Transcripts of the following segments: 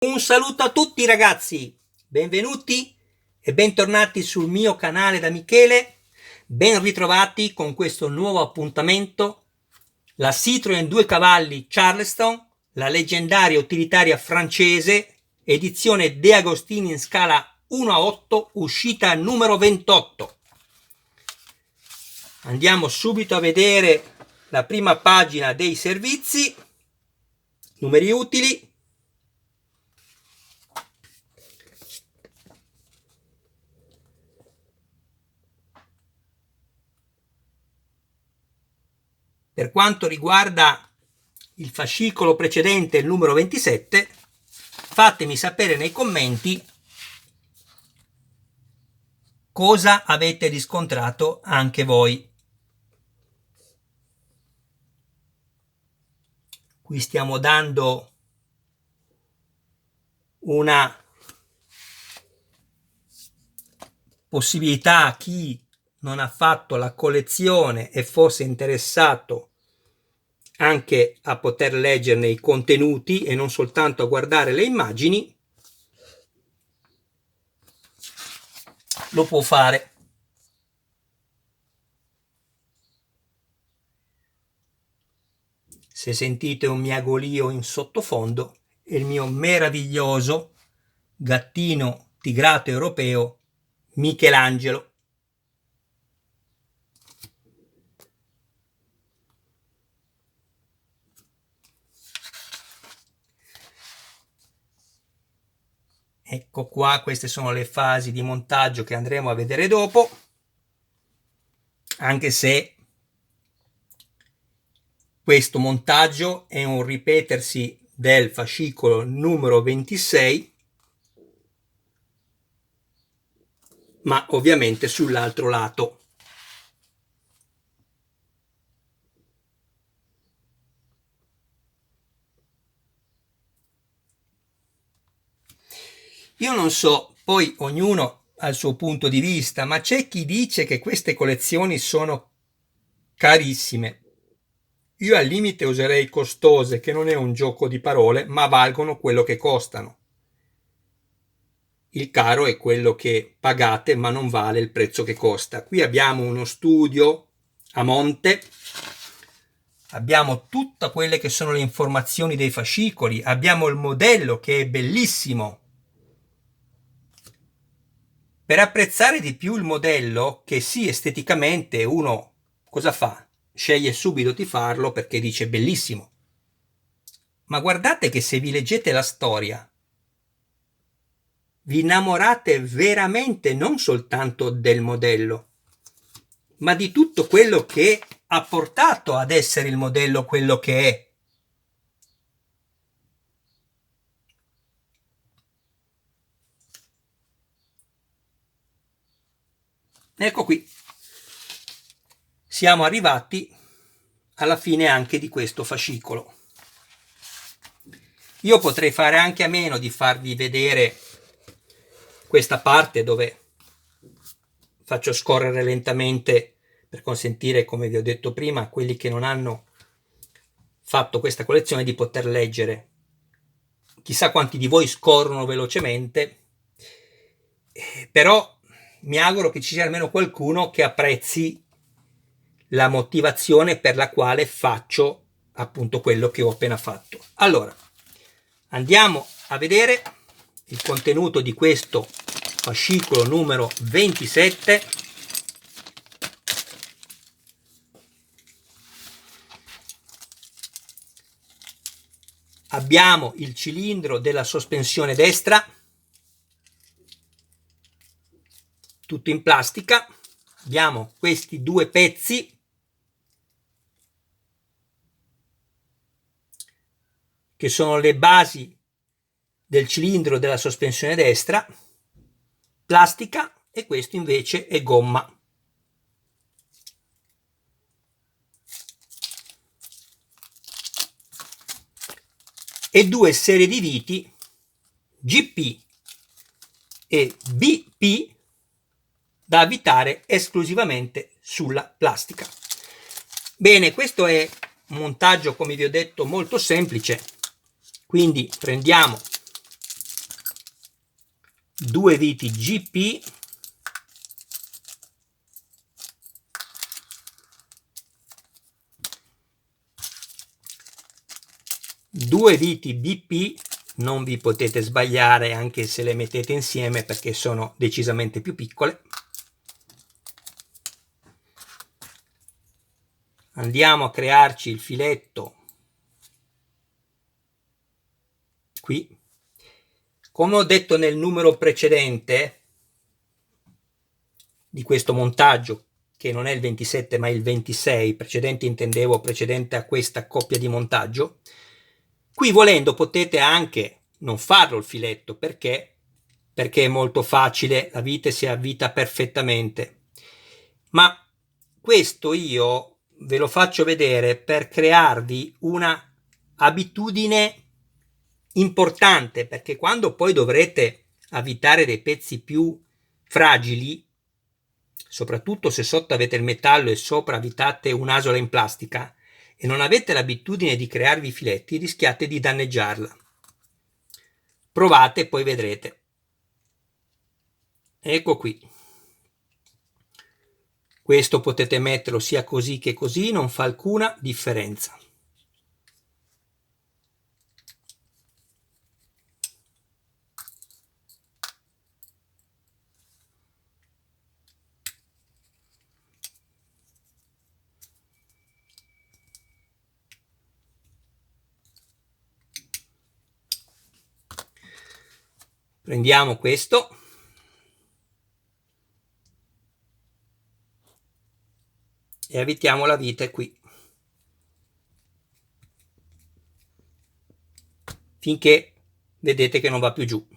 Un saluto a tutti ragazzi, benvenuti e bentornati sul mio canale da Michele, ben ritrovati con questo nuovo appuntamento, la Citroën 2 cavalli Charleston, la leggendaria utilitaria francese, edizione De Agostini in scala 1:8, uscita numero 28. Andiamo subito a vedere la prima pagina dei servizi, numeri utili. Per quanto riguarda il fascicolo precedente, il numero 27, fatemi sapere nei commenti cosa avete riscontrato anche voi. Qui stiamo dando una possibilità a chi non ha fatto la collezione e fosse interessato anche a poter leggerne i contenuti e non soltanto a guardare le immagini, lo può fare. Se sentite un miagolio in sottofondo, è il mio meraviglioso gattino tigrato europeo Michelangelo. Ecco qua, queste sono le fasi di montaggio che andremo a vedere dopo, anche se questo montaggio è un ripetersi del fascicolo numero 26, ma ovviamente sull'altro lato. Io non so, poi ognuno ha il suo punto di vista, ma c'è chi dice che queste collezioni sono carissime. Io al limite userei costose, che non è un gioco di parole, ma valgono quello che costano. Il caro è quello che pagate, ma non vale il prezzo che costa. Qui abbiamo uno studio a monte, abbiamo tutte quelle che sono le informazioni dei fascicoli, abbiamo il modello che è bellissimo. Per apprezzare di più il modello, che sì, esteticamente uno cosa fa? Sceglie subito di farlo perché dice bellissimo. Ma guardate che se vi leggete la storia, vi innamorate veramente non soltanto del modello, ma di tutto quello che ha portato ad essere il modello quello che è. Ecco qui, siamo arrivati alla fine anche di questo fascicolo. Io potrei fare anche a meno di farvi vedere questa parte dove faccio scorrere lentamente per consentire, come vi ho detto prima, a quelli che non hanno fatto questa collezione di poter leggere. Chissà quanti di voi scorrono velocemente, però mi auguro che ci sia almeno qualcuno che apprezzi la motivazione per la quale faccio appunto quello che ho appena fatto. Allora, andiamo a vedere il contenuto di questo fascicolo numero 27. Abbiamo il cilindro della sospensione destra, tutto in plastica. Abbiamo questi due pezzi che sono le basi del cilindro della sospensione destra, plastica, e questo invece è gomma. E due serie di viti GP e BP da avvitare esclusivamente sulla plastica. Bene, questo è un montaggio, come vi ho detto, molto semplice. Quindi prendiamo 2 viti GP, due viti BP, non vi potete sbagliare anche se le mettete insieme perché sono decisamente più piccole. Andiamo a crearci il filetto qui. Come ho detto nel numero precedente di questo montaggio, che non è il 27 ma il 26, precedente intendevo precedente a questa coppia di montaggio, qui volendo potete anche non farlo il filetto, perché è molto facile, la vite si avvita perfettamente, ma questo io ve lo faccio vedere per crearvi una abitudine importante, perché quando poi dovrete avvitare dei pezzi più fragili, soprattutto se sotto avete il metallo e sopra avvitate un'asola in plastica e non avete l'abitudine di crearvi i filetti, rischiate di danneggiarla. Provate e poi vedrete. Ecco qui. Questo potete metterlo sia così che così, non fa alcuna differenza. Prendiamo questo e avvitiamo la vite qui finché vedete che non va più giù.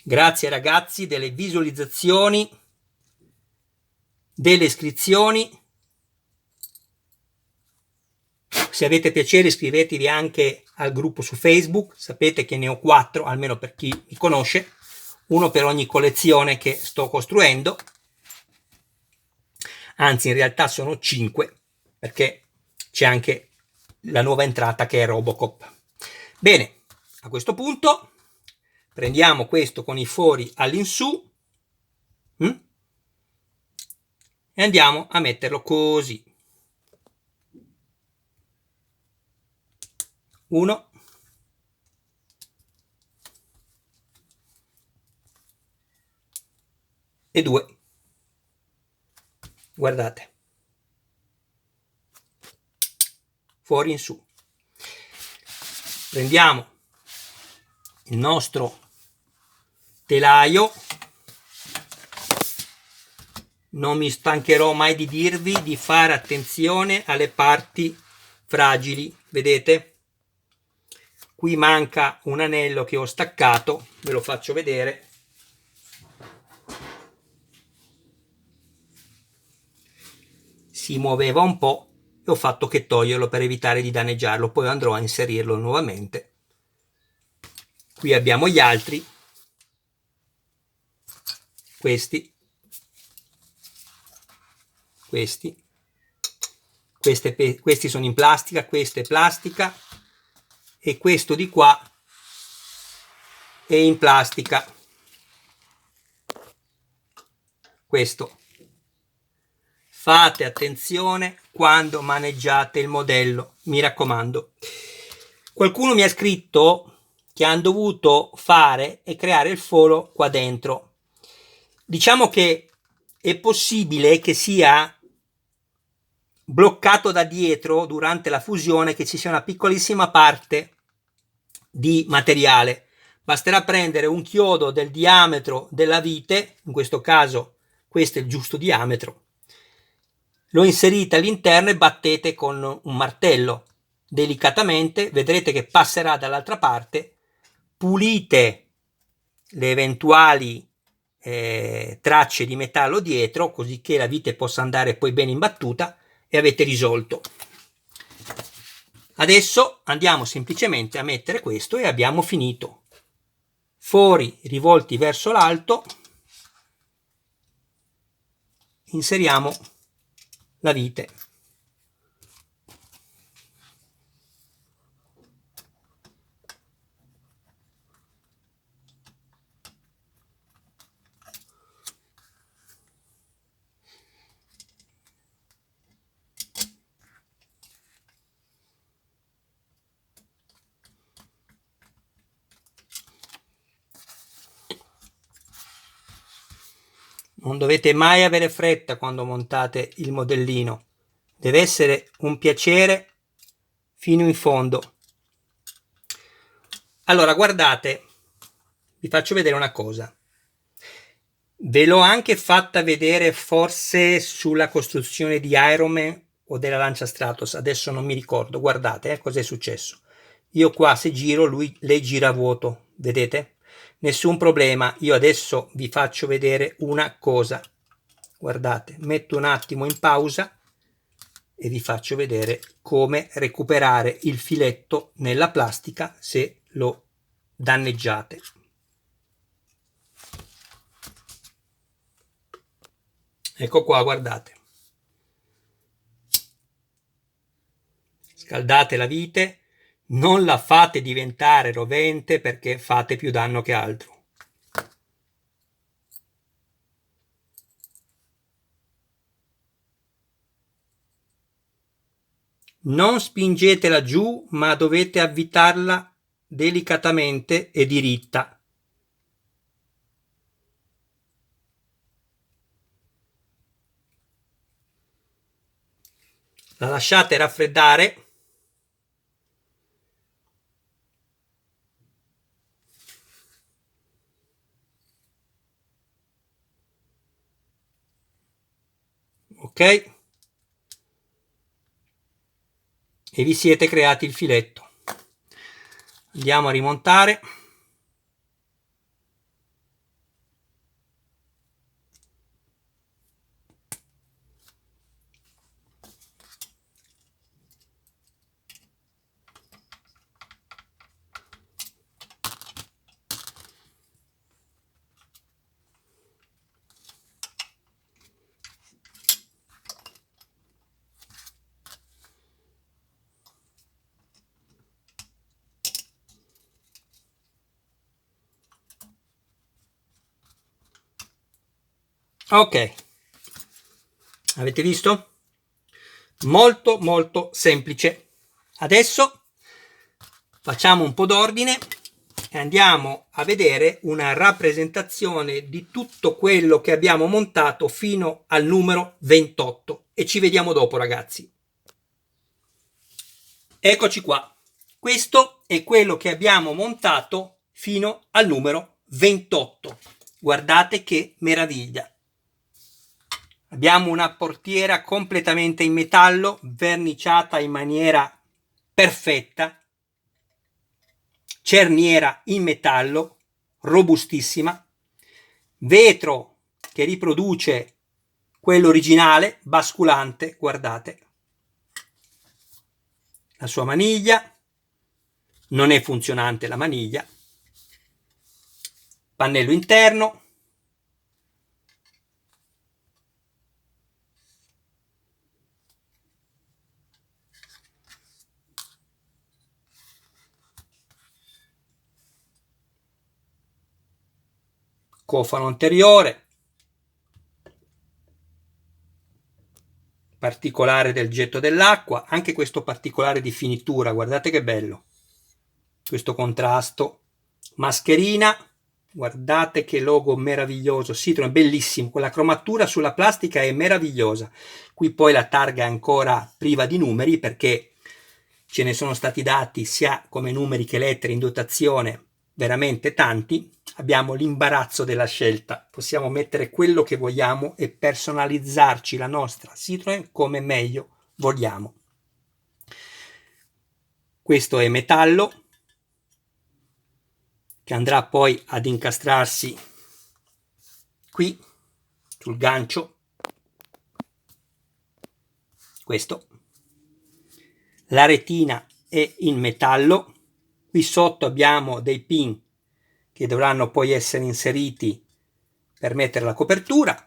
Grazie ragazzi delle visualizzazioni, delle iscrizioni. Se avete piacere iscrivetevi anche al gruppo su Facebook, sapete che ne ho 4, almeno per chi mi conosce, uno per ogni collezione che sto costruendo, anzi in realtà sono 5, perché c'è anche la nuova entrata che è Robocop. Bene, a questo punto prendiamo questo con i fori all'insù e andiamo a metterlo così. 1 e 2. Guardate, fuori in su. Prendiamo il nostro telaio. Non mi stancherò mai di dirvi di fare attenzione alle parti fragili. Vedete? Qui manca un anello che ho staccato, ve lo faccio vedere. Si muoveva un po' e ho fatto che toglierlo per evitare di danneggiarlo, poi andrò a inserirlo nuovamente. Qui abbiamo gli altri, questi sono in plastica, questa è plastica e questo di qua è in plastica. Questo. Fate attenzione quando maneggiate il modello, mi raccomando. Qualcuno mi ha scritto che hanno dovuto fare e creare il foro qua dentro. Diciamo che è possibile che sia bloccato da dietro durante la fusione, che ci sia una piccolissima parte di materiale. Basterà prendere un chiodo del diametro della vite, in questo caso questo è il giusto diametro, lo inserite all'interno e battete con un martello delicatamente, vedrete che passerà dall'altra parte. Pulite le eventuali tracce di metallo dietro, così che la vite possa andare poi bene in battuta, e avete risolto. Adesso andiamo semplicemente a mettere questo e abbiamo finito. Fori rivolti verso l'alto, inseriamo la vite. Non dovete mai avere fretta quando montate il modellino, deve essere un piacere fino in fondo. Allora, guardate, vi faccio vedere una cosa. Ve l'ho anche fatta vedere forse sulla costruzione di Iron Man o della Lancia Stratos, adesso non mi ricordo. Guardate cosa è successo. Io qua se giro, lei gira a vuoto, vedete? Nessun problema, io adesso vi faccio vedere una cosa. Guardate, metto un attimo in pausa e vi faccio vedere come recuperare il filetto nella plastica se lo danneggiate. Ecco qua, guardate. Scaldate la vite, non la fate diventare rovente perché fate più danno che altro. Non spingetela giù, ma dovete avvitarla delicatamente e diritta. La lasciate raffreddare. Ok? E vi siete creati il filetto. Andiamo a rimontare. Ok, avete visto? Molto molto semplice. Adesso facciamo un po' d'ordine e andiamo a vedere una rappresentazione di tutto quello che abbiamo montato fino al numero 28 e ci vediamo dopo, ragazzi. Eccoci qua. Questo è quello che abbiamo montato fino al numero 28. Guardate che meraviglia. Abbiamo una portiera completamente in metallo, verniciata in maniera perfetta, cerniera in metallo, robustissima, vetro che riproduce quello originale, basculante, guardate. La sua maniglia, non è funzionante la maniglia, pannello interno, cofano anteriore, particolare del getto dell'acqua, anche questo particolare di finitura, guardate che bello, questo contrasto, mascherina, guardate che logo meraviglioso, Citroen, bellissimo, quella cromatura sulla plastica è meravigliosa, qui poi la targa è ancora priva di numeri perché ce ne sono stati dati sia come numeri che lettere in dotazione veramente tanti, abbiamo l'imbarazzo della scelta, possiamo mettere quello che vogliamo e personalizzarci la nostra Citroen come meglio vogliamo. Questo è metallo che andrà poi ad incastrarsi qui sul gancio, questo. La retina è in metallo, qui sotto abbiamo dei pin che dovranno poi essere inseriti per mettere la copertura.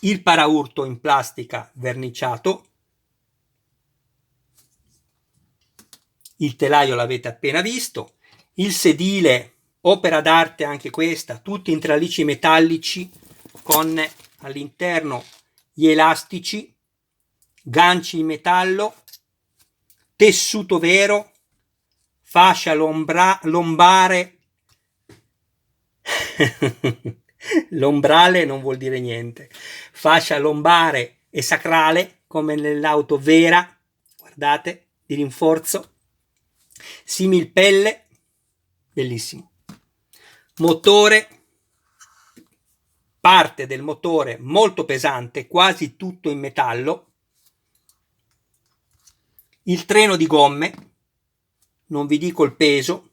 il paraurto in plastica verniciato, il telaio l'avete appena visto, il sedile, opera d'arte anche questa, tutti in tralicci metallici con all'interno gli elastici, ganci in metallo, tessuto vero, fascia lombare, lombrale non vuol dire niente, fascia lombare e sacrale come nell'auto vera, guardate, di rinforzo, simil pelle, bellissimo, motore, parte del motore molto pesante, quasi tutto in metallo, il treno di gomme, non vi dico il peso,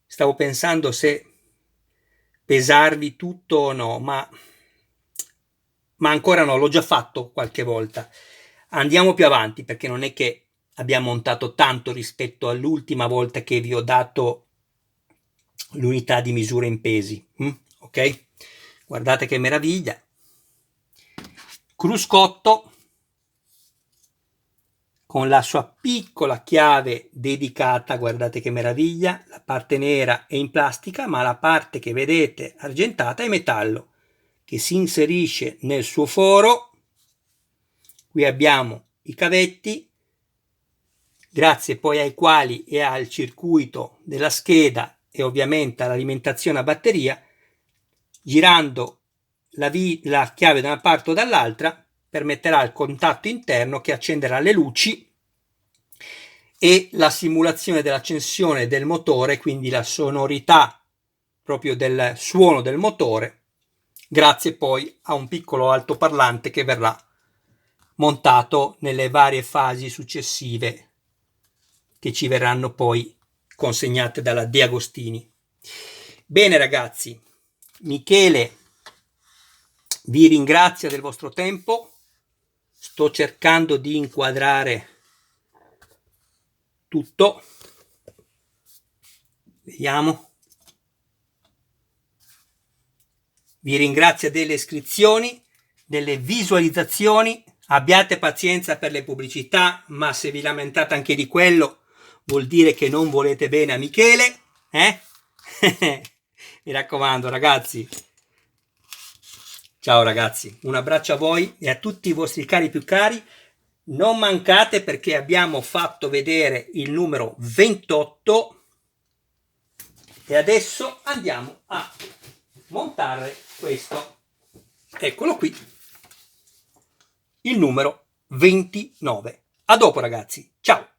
stavo pensando se pesarvi tutto o no, ma ancora no, l'ho già fatto qualche volta. Andiamo più avanti perché non è che abbiamo montato tanto rispetto all'ultima volta che vi ho dato l'unità di misura in pesi. Ok? Guardate che meraviglia. Cruscotto con la sua piccola chiave dedicata, guardate che meraviglia, la parte nera è in plastica, ma la parte che vedete argentata è metallo, che si inserisce nel suo foro. Qui abbiamo i cavetti, grazie poi ai quali e al circuito della scheda e ovviamente all'alimentazione a batteria, girando la chiave da una parte o dall'altra permetterà il contatto interno che accenderà le luci e la simulazione dell'accensione del motore, quindi la sonorità proprio del suono del motore, grazie poi a un piccolo altoparlante che verrà montato nelle varie fasi successive che ci verranno poi consegnate dalla De Agostini. Bene ragazzi, Michele vi ringrazio del vostro tempo, sto cercando di inquadrare tutto, vediamo, vi ringrazio delle iscrizioni, delle visualizzazioni, abbiate pazienza per le pubblicità, ma se vi lamentate anche di quello vuol dire che non volete bene a Michele, mi raccomando ragazzi. Ciao ragazzi, un abbraccio a voi e a tutti i vostri cari più cari. Non mancate perché abbiamo fatto vedere il numero 28 e adesso andiamo a montare questo. Eccolo qui, il numero 29. A dopo ragazzi, ciao!